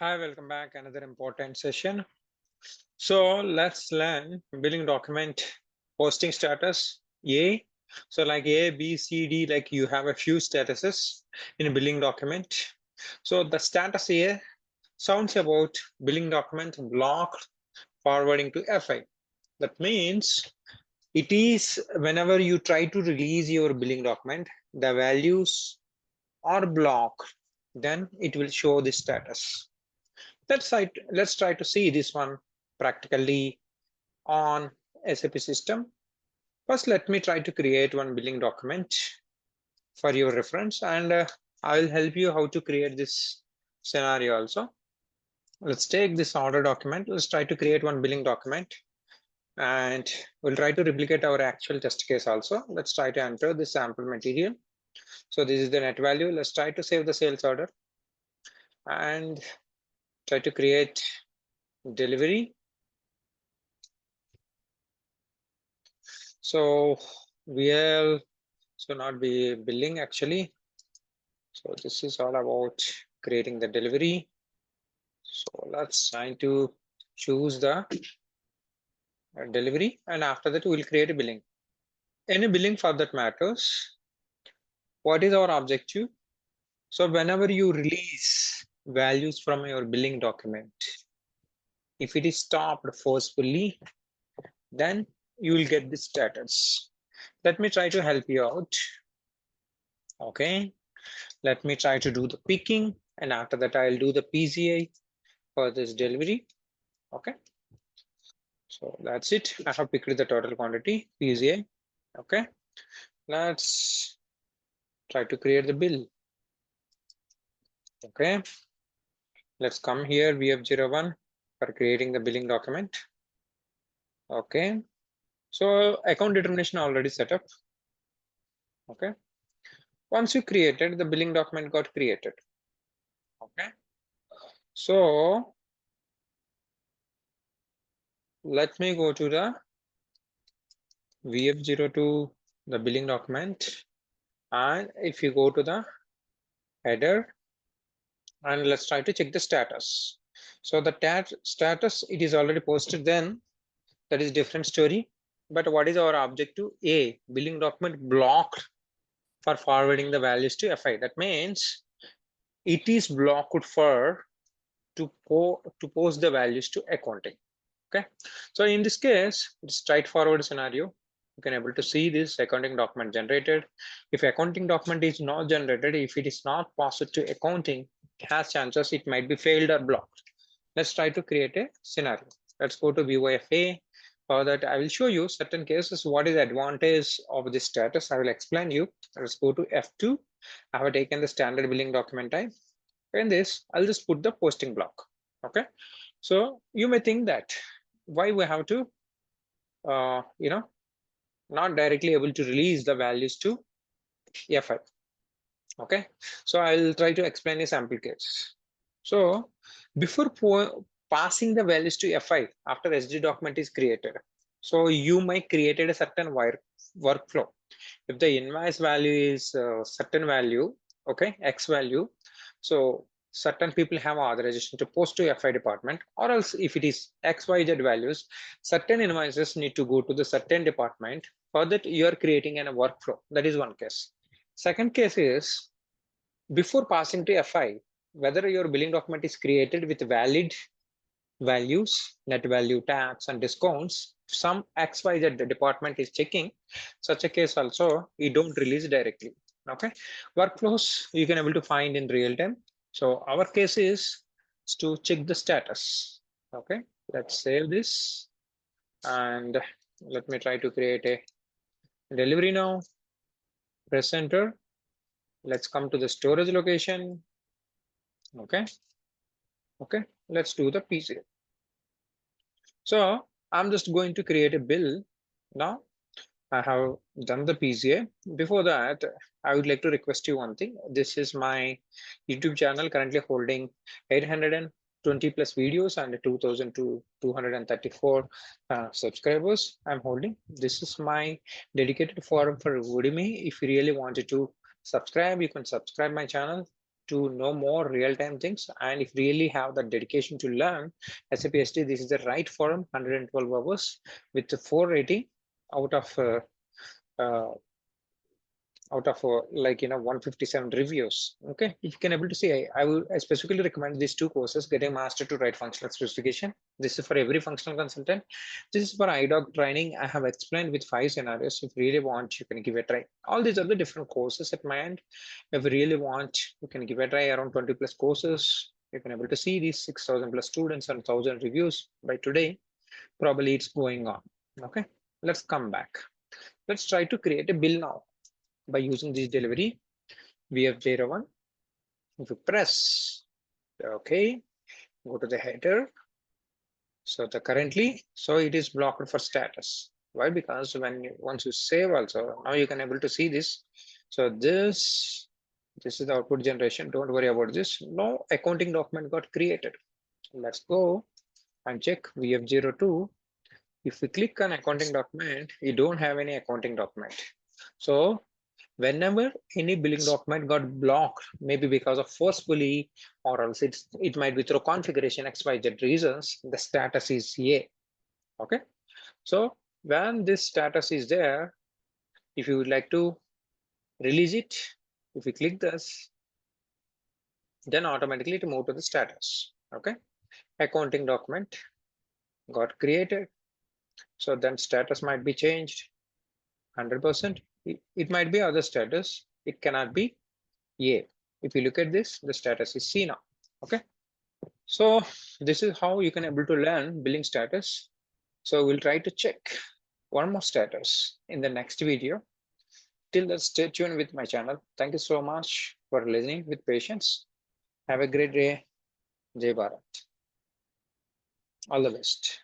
Hi, welcome back. Another important session. So let's learn billing document posting status A. So like A, B, C, D, like you have a few statuses in a billing document. So the status A sounds about billing document blocked forwarding to FI. That means it is whenever you try to release your billing document, the values are blocked, then it will show the status. Let's try to see this one practically on SAP system. First, let me try to create one billing document for your reference, and I will help you how to create this scenario also. Let's take this order document. Let's try to create one billing document, and we'll try to replicate our actual test case also. Let's try to enter the sample material. So this is the net value. Let's try to save the sales order and try to create delivery. So we'll not be billing actually. So this is all about creating the delivery. So let's try to choose the delivery, and after that we'll create a billing. Any billing for that matters. What is our objective? So whenever you release values from your billing document, if it is stopped forcefully, then you will get the status. Let me try to help you out. Okay, let me try to do the picking, and after that I'll do the PCI for this delivery. Okay, so that's it. I have picked the total quantity PCI. Okay, let's try to create the bill. Okay, let's come here VF01 for creating the billing document. Okay, so account determination already set up. Okay, once you created, the billing document got created. Okay, so let me go to the VF02, the billing document, and if you go to the header, and let's try to check the status. So the status, it is already posted, then that is different story. But what is our objective? A, billing document blocked for forwarding the values to FI. That means it is blocked for to post the values to accounting. Okay, so in this case, it's straightforward scenario. You can able to see this accounting document generated. If accounting document is not generated, if it is not passed to accounting, it has chances it might be failed or blocked. Let's try to create a scenario. Let's go to VOFA. For that, I will show you certain cases. What is the advantage of this status? I will explain you. Let's go to F2. I have taken the standard billing document type. In this, I'll just put the posting block. Okay. So you may think that why we have to, not directly able to release the values to FI. Okay. So I'll try to explain a sample case. So before passing the values to FI after SD document is created, so you might created a certain workflow. If the invoice value is certain value, okay, X value, so certain people have authorization to post to FI department, or else if it is XYZ values, certain invoices need to go to the certain department. For that, you are creating a workflow. That is one case. Second case is before passing to FI, whether your billing document is created with valid values, net value, tax, and discounts, some XYZ the department is checking, such a case also, you don't release directly. Okay, workflows you can able to find in real time. So our case is to check the status. Okay, let's save this, and let me try to create a delivery now. Press enter. Let's come to the storage location. Okay, let's do the PC. So I'm just going to create a bill now. I have done the PCA. Before that, I would like to request you one thing. This is my YouTube channel currently holding 820 plus videos and 2,234 subscribers I'm holding. This is my dedicated forum for Udemy. If you really wanted to subscribe, you can subscribe my channel to know more real-time things, and if really have the dedication to learn SAP SD, this is the right forum. 112 hours with the 4 rating out of uh, like 157 reviews. Okay, if you can able to see, I specifically recommend these 2 courses: getting master to write functional specification. This is for every functional consultant. This is for idoc training. I have explained with 5 scenarios. If you really want, you can give a try. All these are the different courses at my end. If you really want, you can give a try. Around 20 plus courses. You can able to see these 6,000 plus students and 1,000 reviews by today. Probably it's going on. Okay, let's come back. Let's try to create a bill now by using this delivery VF01. If you press OK, go to the header. So it is blocked for status. Why? Because once you save also, now you can able to see this. So this is the output generation. Don't worry about this. No accounting document got created. Let's go and check VF02. If we click on accounting document, you don't have any accounting document. So whenever any billing document got blocked, maybe because of forcefully, or else it might be through configuration XYZ reasons, the status is A. Okay, so when this status is there, if you would like to release it, if you click this, then automatically it move to the status. Okay, accounting document got created, so then status might be changed 100%. It might be other status, it cannot be A. If you look at this, the status is C now. Okay, so this is how you can able to learn billing status. So we'll try to check one more status in the next video. Till then, stay tuned with my channel. Thank you so much for listening with patience. Have a great day. Jai Bharat. All the best.